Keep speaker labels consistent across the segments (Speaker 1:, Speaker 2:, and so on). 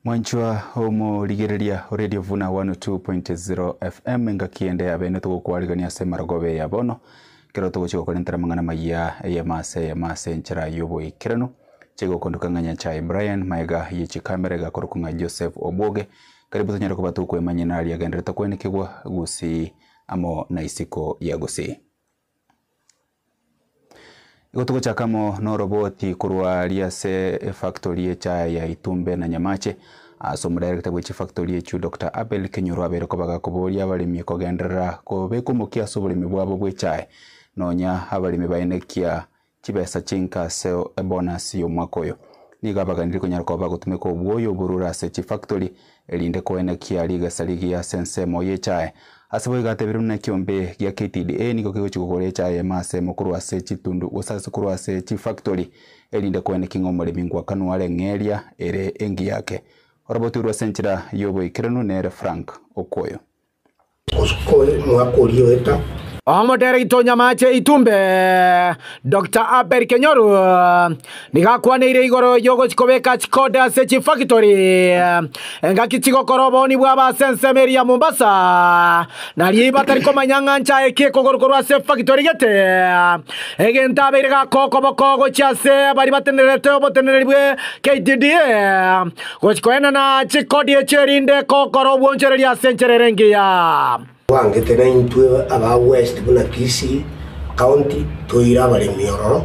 Speaker 1: Mwanchwa homo ligereria Radio Vuna 102.0 FM ngakiendea bene tugukwariganĩa semaragobe ya bono kero tuguchiko kolentera mangana maya ya mase nchara yobo ikirano chego kondukanganya cha Brian Maega yichi kamera ga korukunga Joseph Oboge karibu tunyara kubatu ko emanyenari agendera kwenekegwa gusi amo na isiko ya gusi Igotuko chakamo no roboti kurwa liase factory ya Itumbe na Nyamache asomo director bwe factory chu Dr. Abel Kenyoro abere kobaga kuboria abalimi kogendera ko bekumukia sobulimi bwabo bwechae nonya abalimi baenekia kibesa chinka seo bonus yo mwakoyo nigabaga ndiko nyarko bagutumeko bwoyo burura se factory elinde koenekia liga saligi ya sensemo yechae asabo igatebiru na kiombe ya KTDA niko kigo chikukorecha ya mase mukuru wa se chitundu usase kuru wa se factory elinde koene kingo mulibingwa kanuale ngeria ere engi yake oroboti urwa senchira yobo ikiranu nere Frank Okoyo
Speaker 2: Oskoye mwakuriyo eta
Speaker 3: Omodere ito Nyamache Itumbe Dr. Abel Kenyoro nigakwanire igoro yogo chikobeka chikoda sechi factory ngakichiko koroboni bwaba sensemeri ya Mombasa naliba tariko manyanga ncha eke kogorkorwa se factory gete egenta berega kokobokogo chase bari batenerete obotenerebwe KTDA gochikoena na chikodi echerinde kokorobo nchereria senchererengia
Speaker 2: wange tena intwe aba West buna Kisii County toira bale miororo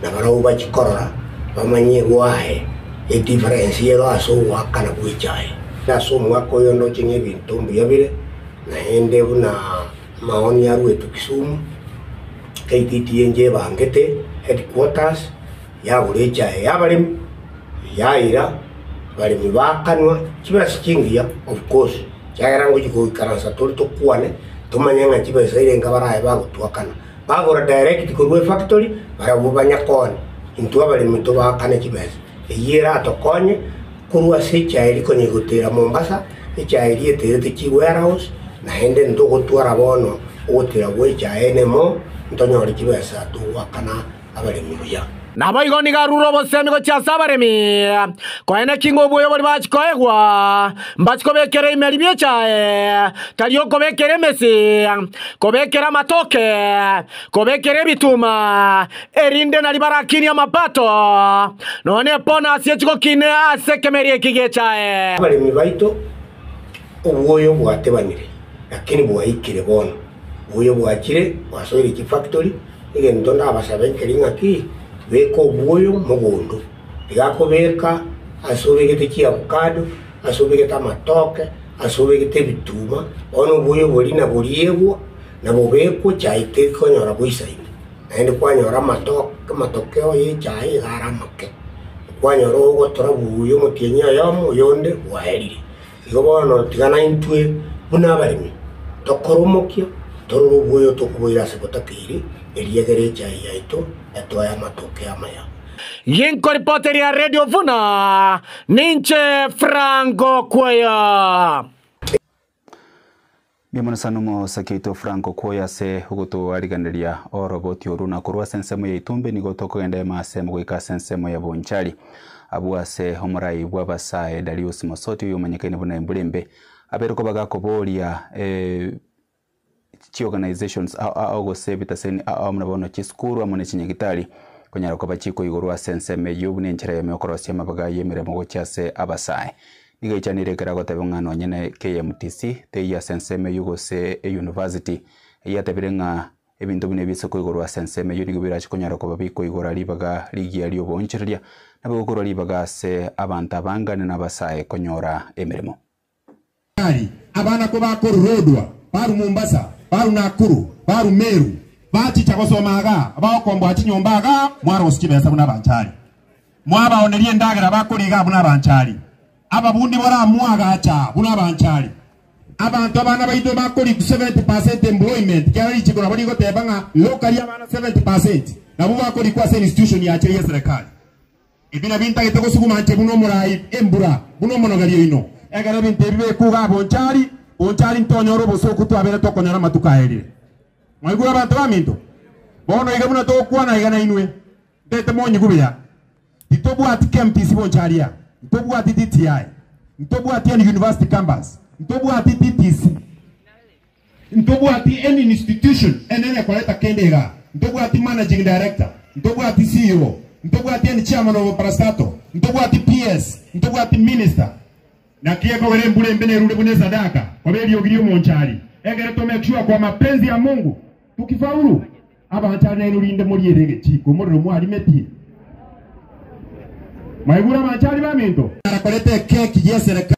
Speaker 2: na barauba chikorora bamanye wahe e difference yero aso wakana bwichae na so mwako yondo chinge bintu byabire na ende buna maoni ya Rwetu Kisumu KTDA nje bangete headquarters ya bulechae ya bale yaira bale mibakanwa kibasi kingiya of course Chairango jiko karansa to kuane tumanyanga chibesa ile ngabara ba gutwakana bagora direct kurwe factory bara bubanya kon into abali mito bakane chibesa yera to konye kurwa se chairi konye gutera Mombasa chairi ete chi warehouse na hende ndo gutwara bono otera we chaene mo ndonyori chibesa to wakana abali miruya
Speaker 3: Nabaigo ni garuro bosemi go chasa baremi koene kingo boyo bari bachikoegwa mbachiko bekere imeri biechae kaliyo kobekere mesi kobekera matoke kobekere bituma erinde na libarakini ya mapato none pona asiechiko kine asekemeri ekigechae
Speaker 2: bari mibaito uboyo bwatebanire lakini bwaikire bono uboyo bwakire wasoire ki factory igendo ndabasabekere ngaki beko buoyo mugundu igakobeka asobegete ki avocado asobegete matoke asobegete bituma ono buoyo buri na buriyego na bobeko chaite konyora buisaini ende kwanyora matoke oye chai garamake kwanyora ogotora buoyo mutienya yamo yonde waerire igobono tigana intwe buna barimi tokoromokio toruru buoyo tokuboira sekotakiri eliegere chai yaito etoya matoke amaya
Speaker 3: Yinko reporter ya Radio Vuna Ninche Franco Koya
Speaker 1: Mimona sanumo sakeito Franco Koya se hugoto ariganderia oroboti oruna kurwa sensemo ya Itumbe nigoto kugenda masemo gwika sensemo ya Bonchari abuase homorai bwabasae Darius Mosoti yomanyekene buna embulembe abereko bagakoboria organizations ago sebita seni amnabono chiskuru amone chinyagitari konyara ko bachiko igorwa senseme yubune nchira yemekorosia mabaga yemiremo gochase abasae nigaicanire kera gotebongano nyene KMTC teya senseme yugo se university yatebirenga ebintu bine bisoko igorwa senseme yunigubira chikonyara ko babiko igora libaga ligi ali obonchiria nabagokoro libaga se abanta bangane nabasae konyora emiremo
Speaker 4: abana ko bakorodwa baru Mombasa baru Nakuru baru Meru bati chakosomaga abakombo achinyombaga mwaro sikibesa buna banchari mwaba onerie ndagera bakoriga buna banchari ababundi bora mwaga acha buna banchari abantu abana baito bakori 70% employment kyari chikora bari gotebanga locally abana 70% nabo bakori kwa institution ya cheye serikali ibina binta gitego sugumanche buno murai embura buno monogario ino egara bintebibe kuga bonchari Onchari ntonyoro bosoku twabere tokonyara matukaerire mwigura abantu baminto bono igabuna tokwana igana inwe ndete monyi gubya ditobwa ati KMTC boncharia ditobwa ati DTI ntobwati any university campus, ntobwati TTC, ntobwati any institution enene koleta kendega, ntobwati managing director, ntobwati CEO, ntobwati any chairman of parastato, ntobwati PS, ntobwati minister. Na kieko wele mbule mbene rule bune sadaka, kwa beli yogirio monchari. Egere to make sure kwa mapenzi ya Mungu tukifaulu aba hachari na inulinde muri erege chiko muri mwari meti maigura machari baminto arakolete keki yesereka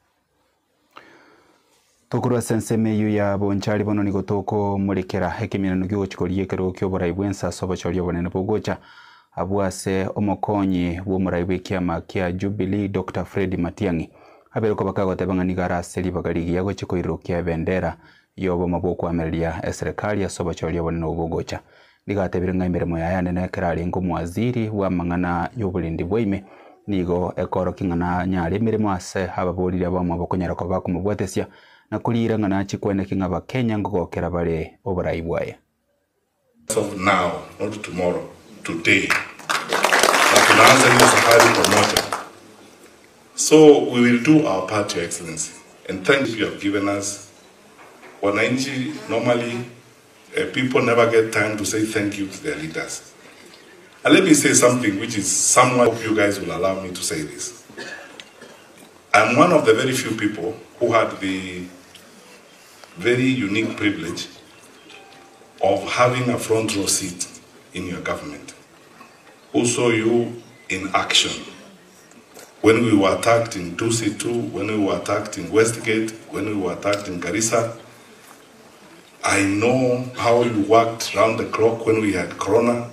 Speaker 1: Tokura senseme yu ya bonchari bono ni gotoko murekera hekeminano gyo chikorie kero kyo borai bwensa sobo choryo bonene bogocha abwase omokonyi wo murai bekiama kia Jubilee Dr. Fred Matiang'i abereko bakagotebangani garaseri bagarigi yago chikoiro kia bendera yobo maboko ameria serikali ya soba choryo bonene bogocha ligatebire ngaimbere ya nene kerari ngo mwaziri wa mangana y'obulindi bwime nigo ekoro kingana nyari mirimo ase ababorire abamwe bokonyarako bakumubwatesia na kulira ngana chikwene kingaba Kenya ngogokera bare oburai bwaye.
Speaker 5: Of now, not tomorrow, today. So we will do our part, Your Excellency, and thank you have given us. Wananchi, normally people never get time to say thank you to their leaders. And let me say something which is somewhat, you guys will allow me to say this. I'm one of the very few people who had the very unique privilege of having a front row seat in your government, who saw you in action. When we were attacked in 2C2, when we were attacked in Westgate, when we were attacked in Garissa, I know how you worked round the clock when we had Corona.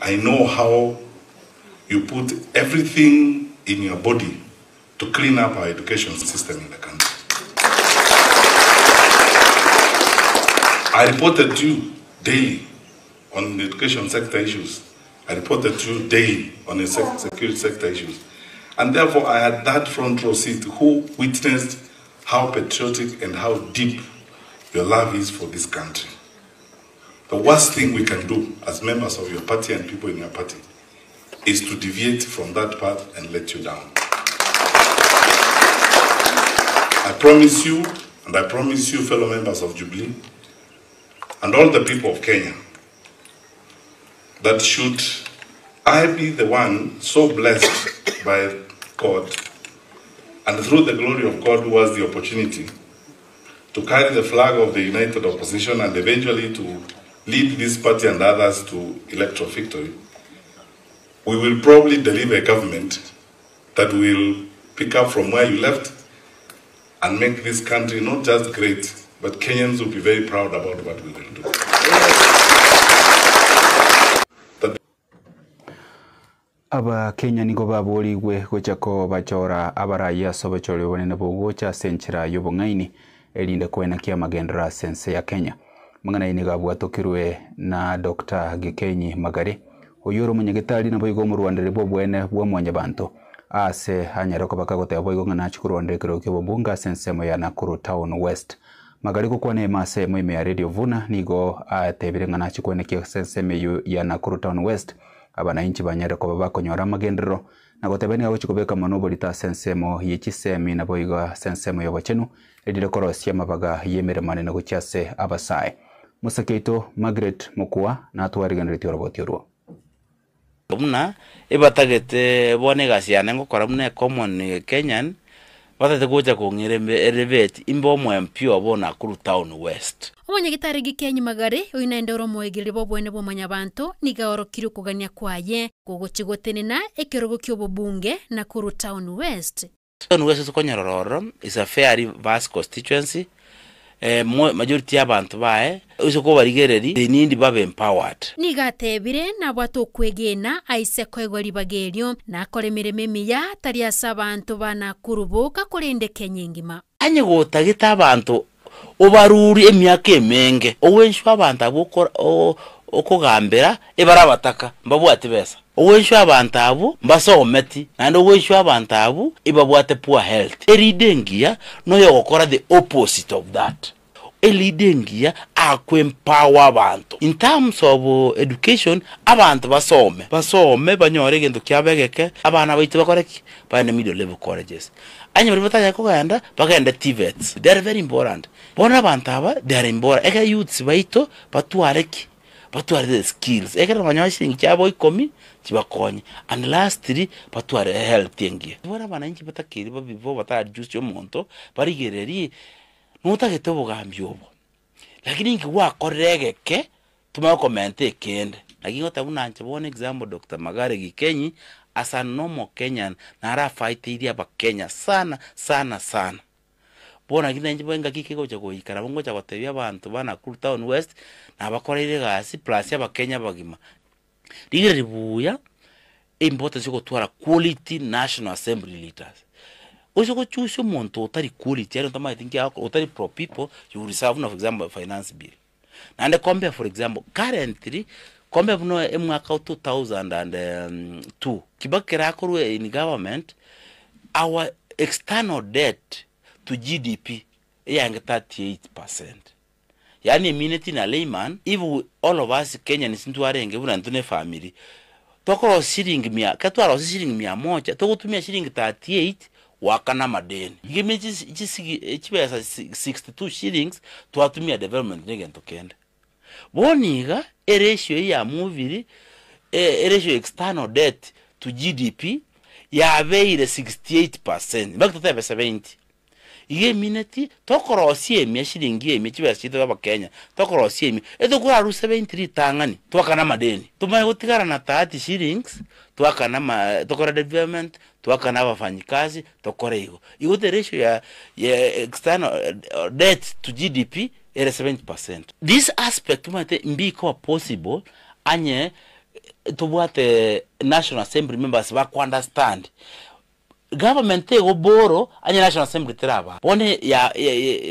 Speaker 5: I know how you put everything in your body to clean up our education system in the country. I reported to you daily on the education sector issues. I reported to you daily on the security sector issues. And therefore, I had that front row seat who witnessed how patriotic and how deep your love is for this country. The worst thing we can do as members of your party and people in your party is to deviate from that path and let you down. I promise you, and I promise you, fellow members of Jubilee, and all the people of Kenya, that should I be the one so blessed by God, and through the glory of God who has the opportunity to carry the flag of the united opposition and eventually to lead this party and others to electoral victory, we will probably deliver a government that will pick up from where you left and make this country not just great, but Kenyans will be very proud about what we will do.
Speaker 1: Aba Kenya nigo baburiwe gochako bachora abaraya sobachore bonene bogocha senchira yobongaini elinde kwena kia magendera sense ya Kenya. Mangana ini gabwatokirwe na Dr. Gikenyi Magari oyoro munyagitari na boigo mu Rwanda rebo bwene bwa mwanya bantu ase hanyarako bakagote boigo ngana chikurwande kiro kyo bunga sense mo ya Nakuru Town West. Magari kukwane mase mwime ya Radio Vuna nigo atebire ngana chikwene kia sense meyu ya Nakuru Town West. Abana inchi banyare ko babakonyora magendero nagotebeni abo chikobeka manobo lita sensemo yichisemi na boiga sensemo yobachenu edire korosia mabaga yemere manene guchase abasai musakeito Margaret Mukua na twariganiriti roboti ro
Speaker 6: muna ibatagete bone gasiane ngokora mune common Kenyan batate gocha kongere elevate imbo MP obona Nakuru Town West.
Speaker 7: Omanyagitari Gikenyi Magari oinaende oromoegire bobwene bomanya bantu nigaorokire kugania kwaye gogochigotenena ekerogo kyobobunge Nakuru Town West.
Speaker 6: Town West Konyaroro is a very vast constituency. Majority y'abantu bae usoko barigereri they need babe empowered. Nigatebire na bwato kwegena aise kwegori bagerio na koremere memiya tari asabantu bana kurubuka kurende kenyingima. Anye gotagita abantu obaruri emyaka emenge owensho abantu abukora okugambira ebarabataka mbabwate besa owensho abantu abo mbasometi and owensho abantu abo ibabwate poor health eridengia no yokora the opposite of that elidengia empower abantu in terms of education. Abantu basome banyore gento kyabegeke abana baitu bakoreki bane middle level colleges anya bari batanya ko ganda bagenda TVETs. They are very important. Bona abantu aba they are important. Eka youths baito batwareki batware the skills ekera banyashing cyabo ikomi kibakonye and lastly batware health yengi bona bananchi batakiri babivo batajuice yo monto barigereri nutagete bugambyo obo lakini ngi wakoregeke tuma comment ekende lakini otabunanche one example Dr. Magare Gikenyi as a normal Kenyan nara fight idia ba Kenya sana bona gina nje benga kikego cyo goikara bongo cyo batebya abantu bana Cool Town West na bakorere gasi plus ya Kenya bagima rigire ribuya importance yo gutwara quality National Assembly leaders ojo go choose umuntu utari quality yari ntama think yako utari pro people you reserve for example finance bill na ande compare for example currently compare no mwaka 2002 kibakera ko in government our external debt to GDP yang 38%. Yani minute na layman, if all of us Kenyans into arenge buna ntune family. Toko shilling mia, katwara shilling mia moja, toko tumia shilling 38 wakana madeni. Give just 62 shillings to atumia development negen to kenda. Boniga ratio ya movie ratio external debt to GDP ya veire 68%. Back to 70. Iye minute tokorosie mi shilingi mi chibasito ba Kenya tokorosie mi edo kura ru 73 tangani twakana madeni tumaye gutigara na 30 shillings twakana tokora development twakana abafanyikazi tokora igo the ratio ya external debt to GDP is 70%. This aspect tumate mbiko possible anye tubwate National Assembly members ba understand government go boro anya National Assembly traba one ya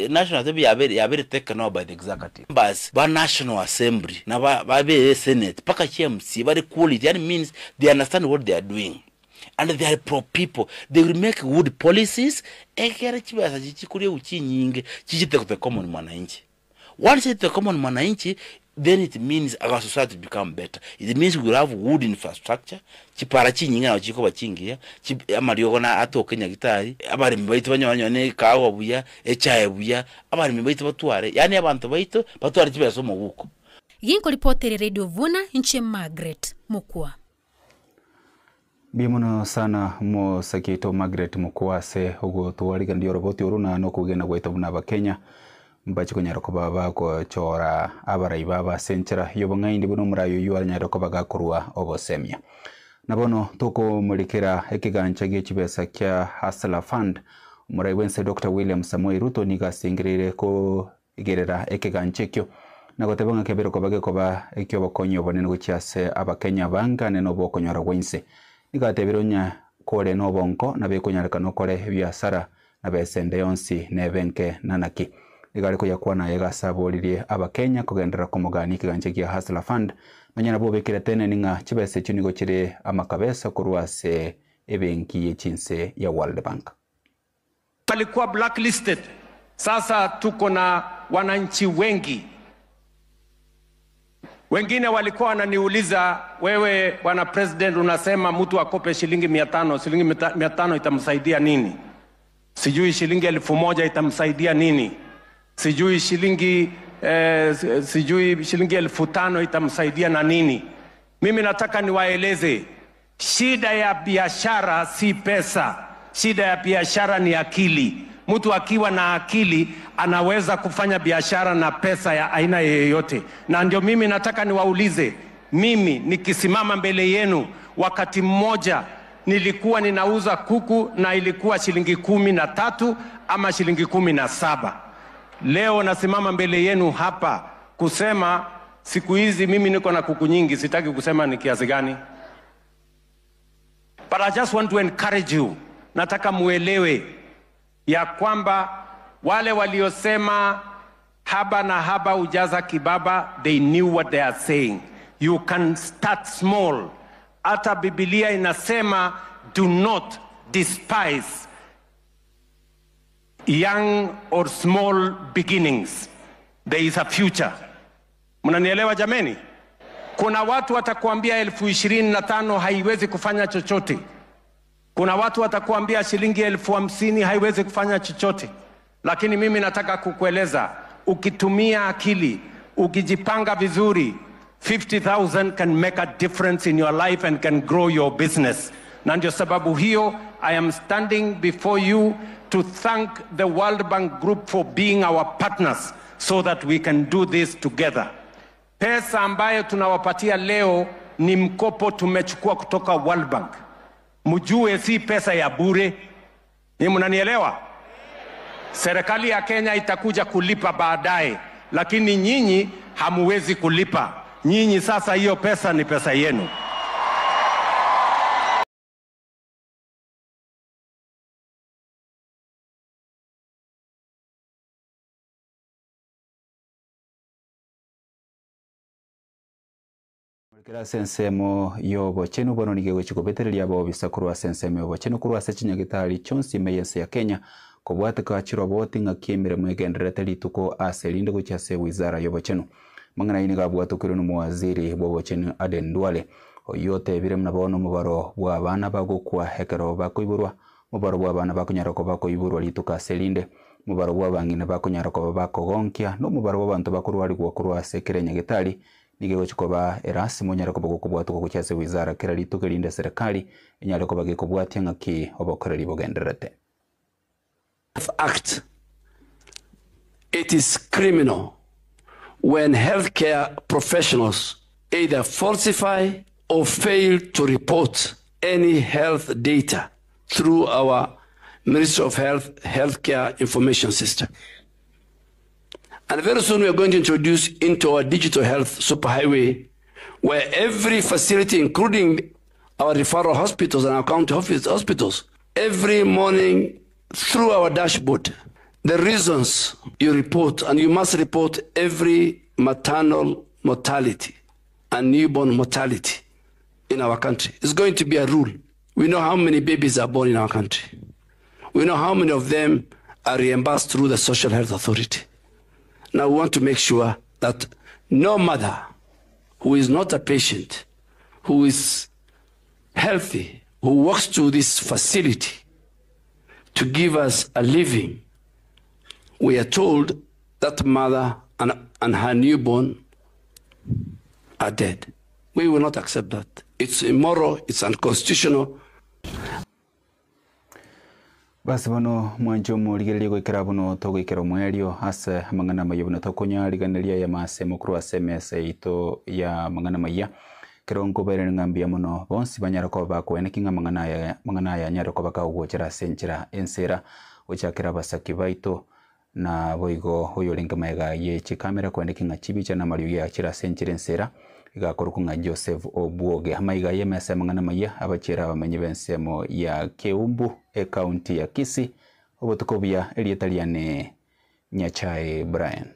Speaker 6: National Assembly ya very taken over by the executive bas ba National Assembly na ba be Senate paka CMC very quality that means they understand what they are doing and they are pro people. They will make good policies ekere chibasa chichikurie uchi nyinge chichite kwa common mwananchi. Once it's the common mwananchi, then it means our society become better. It means we will have good infrastructure. Chipara chinyinga na chiko bachingia. Amariyo na ato Kenya gitari. Abari mbaito banyone kawa buya, echaye buya. Abari mbaito batware. Yani abantu baito batware chibe somo guko.
Speaker 7: Yinko reporter Radio Vuna nche Margaret Mukua.
Speaker 1: Bimuno sana mo sakito Margaret Mukua se ugo tuwaliga ndiyo roboti uruna no kugena gwaito buna Kenya. Mbachiko nyaroko baba ko chora abarai baba senchera yobonga indi buno murayo yuwa nyaroko baga kurua obosemia nabono toko mulikira ekigancha gechibesa kya Hustler Fund murai wense Dr. William Samoei Ruto niga singirire ko igerera ekigancha kyo nagotebonga kebero ko bage ko ba ekyo bokonyo bonene gukyase abakenya bangane no bokonyora wense niga tebironya kole no bonko na bekonyaraka no kole biasara na besende yonsi nebenke nanaki igari ko yakwana yega sabolirie abakenya kugendera komogani kiganje kya Hustler Fund manyana bo bekira tene ninga chibese chunigo chire amakabesa kurwase ebenki yechinse ya World Bank.
Speaker 8: Walikuwa blacklisted. Sasa tuko na wananchi wengi. Wengine walikuwa wananiuliza, wewe bwana president unasema mtu akope shilingi 500, shilingi 500 itamsaidia nini? Sijui shilingi 1000 itamsaidia nini? Sijui shilingi 1500 itamsaidia na nini? Mimi nataka niwaeleze, shida ya biashara si pesa. Shida ya biashara ni akili. Mtu akiwa na akili anaweza kufanya biashara na pesa ya aina yoyote. Na ndio mimi nataka niwaulize, mimi nikisimama mbele yenu, wakati mmoja nilikuwa ninauza kuku na ilikuwa shilingi 13 ama shilingi 17. Leo nasimama mbele yenu hapa kusema siku hizi mimi niko na kuku nyingi, sitaki kusema ni kiasi gani. But I just want to encourage you. Nataka muelewe ya kwamba wale waliosema haba na haba ujaza kibaba, they knew what they are saying. You can start small. Hata Biblia inasema do not despise young or small beginnings. there is a future. Mnanielewa jameni? Kuna watu watakuambia 25,000 haiwezi kufanya chochote. Kuna watu watakuambia shilingi 50,000 haiwezi kufanya chochote. Lakini mimi nataka kukueleza, ukitumia akili, ukijipanga vizuri, 50,000 can make a difference in your life and can grow your business. Na ndio sababu hiyo, I am standing before you to thank the World Bank Group for being our partners so that we can do this together. Pesa ambayo tunawapatia leo ni mkopo tumechukua kutoka World Bank. Mjue si pesa ya bure. Ni mnanielewa? Serikali ya Kenya itakuja kulipa baadaye, lakini nyinyi hamuwezi kulipa. Nyinyi sasa hiyo pesa ni pesa yenu.
Speaker 1: Kira sensemo yobo chenu bono nigego chikobetereria abo bisa kurwa sensemo yobo chenu kurwa sechinya gitari chonsi meyense ya Kenya kobwate ka chiro boti ngakimire mwegenderete lituko aselinde guchase wizara yobo chenu mangana ini gabwato kiro no waziri bobo chenu Aden Duale oyote bire mnabono mubaro bwa bana bagukwa hekero bakoiburwa mubaro bwa bana bakunyarako bakoiburwa lituka aselinde mubaro bwa bangine bakunyarako bakogonkia no mubaro bwa bantu bakurwari kurwa sekere nyagitari nigego chikoba Erasimo nyarako bagukubwatu ko kuchase wizara kera lituka linde serikali inyarako bagikubwatia ngaki obokoreri bogenderete
Speaker 9: Act. It is criminal when healthcare professionals either falsify or fail to report any health data through our Ministry of Health Healthcare Information System. And very soon we are going to introduce into our digital health superhighway where every facility, including our referral hospitals and our county hospitals, every morning through our dashboard, the reasons you report, and you must report every maternal mortality and newborn mortality in our country. It's going to be a rule. We know how many babies are born in our country. We know how many of them are reimbursed through the Social Health Authority. Now we want to make sure that no mother who is not a patient, who is healthy, who walks to this facility to give us a living, we are told that mother and her newborn are dead. We will not accept that. It's immoral, it's unconstitutional.
Speaker 1: Basi bano mwanjo muligereria gwikira buno tugwikira mwerio ase mangana mayo buno tokunyariganiria ya masemo kuru SMS ito ya mangana maya kirongo bere ngambia muno bonsi banyarako bakwenekinga mangana ya nyarako bakawugochera senchira ensera ochakira basaki baito na boigo hoyo linga maiga ye chikamera kwenekinga chibicha na mariyo ya chira senchira ensera igakorukunga Joseph Obuoge amaiga ye mesa mangana maya abachira bamenye bensemo ya Keumbu county ya Kisii obotukobia elietaliane Nyachae Brian